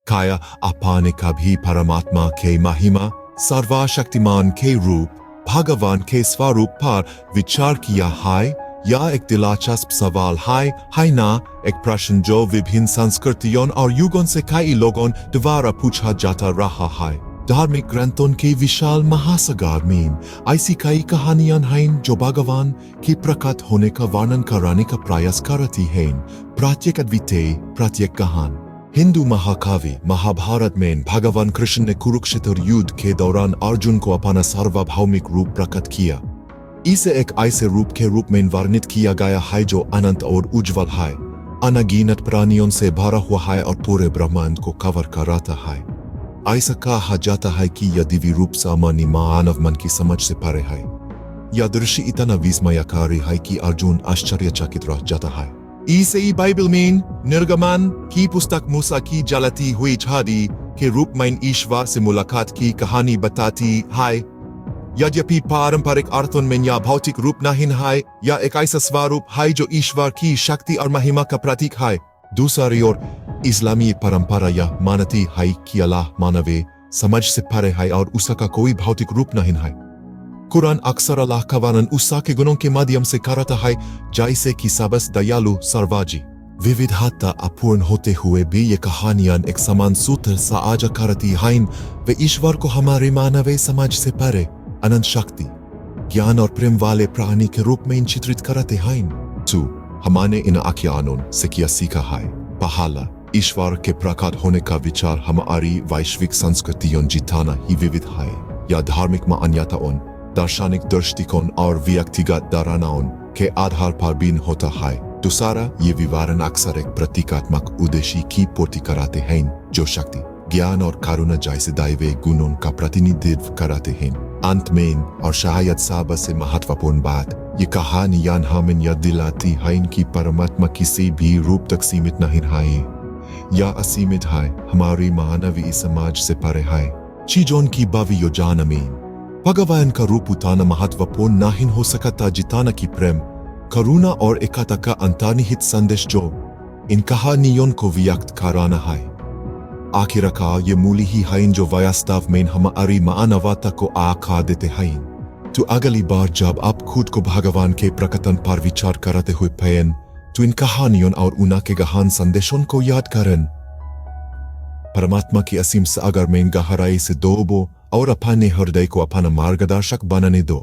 काया अपने कभी परमात्मा के महिमा सर्वशक्तिमान के रूप भगवान के स्वरूप पर विचार किया है या एक दिलचस्प सवाल है ना। एक प्रश्न जो विभिन्न संस्कृतियों और युगों से कई लोगों द्वारा पूछा जाता रहा है। धार्मिक ग्रंथों के विशाल महासागर में ऐसी कई कहानियां हैं जो भगवान के प्रकट होने का वर्णन कराने का प्रयास करती हैं। प्रत्येक अद्वितीय, प्रत्येक कहानी। हिंदू महाकाव्य महाभारत में भगवान कृष्ण ने कुरुक्षेत्र युद्ध के दौरान अर्जुन को अपना सार्वभौमिक रूप प्रकट किया। इसे एक ऐसे रूप के रूप में वर्णित किया गया है जो अनंत और उज्जवल है, अनगिनत प्राणियों से भरा हुआ है और पूरे ब्रह्मांड को कवर कराता है। ऐसा कहा जाता है कि यह दिव्य रूप सामान्य मानव मन की समझ से परे है। यह दृश्य इतना विस्मयकारी है कि अर्जुन आश्चर्यचकित रह जाता है। इसे बाइबल में निर्गमन की पुस्तक मूसा की जलती हुई छड़ी के रूप में ईश्वर से मुलाकात की कहानी बताती है। यद्यपि पारंपरिक अर्थों में यह भौतिक रूप नहीं है, यह एक ऐसा स्वरूप है जो ईश्वर की शक्ति और महिमा का प्रतीक है। दूसरी ओर इस्लामी परंपरा यह मानती है कि अल्लाह मानवीय समझ से परे है और उसका कोई भौतिक रूप नहीं है। कुरान अक्सर अल्लाह का वर्णन उसके गुणों के माध्यम से करता है, जैसे कि सबस दयालु सर्वजी। विविधता अपूर्ण होते हुए भी ये कहानियां एक समान सूत्र साझा करती हैं। वे ईश्वर को हमारे मानवीय समझ से परे अनंत शक्ति, ज्ञान और प्रेम वाले प्राणी के रूप में चित्रित करते हैं। तो हमने इन आख्यानों से क्या सीखा है? पहला, ईश्वर के प्रकट होने का विचार हमारी वैश्विक संस्कृतियों जितना ही विविध है। यह धार्मिक मान्यताओं, दार्शनिक दृष्टिकोण और व्यक्तिगत धारणाओं के आधार पर भिन्न होता है। दूसरा, ये विवरण अक्सर एक प्रतीकात्मक उद्देश्य की पूर्ति कराते हैं जो शक्ति, ज्ञान और करुणा जैसे दैवीय गुणों का प्रतिनिधित्व कराते हैं। अंत में और शायद सबसे महत्वपूर्ण बात, ये कहानियां हमें याद दिलाती हैं कि परमात्मा किसी भी रूप तक सीमित नहीं है। यह असीमित है, हमारी मानवीय समाज से परे है। चीजों की भव्य योजना में भगवान का रूप उतना महत्वपूर्ण नहीं हो सकता जितना कि प्रेम, करुणा और एकता का अंतर्निहित संदेश जो इन कहानियों को व्यक्त कराना है। आखिरकार ये मूल्य ही हैं जो वास्तव में हमारी मानवता को आकार देते हैं। तो अगली बार जब आप खुद को भगवान के प्रकटन पर विचार करते हुए पाएं, तो इन कहानियों और उनके गहन संदेशों को याद करें। परमात्मा की असीम सागर में गहराई से डूबो और अपने हृदय को अपना मार्गदर्शक बनने दो।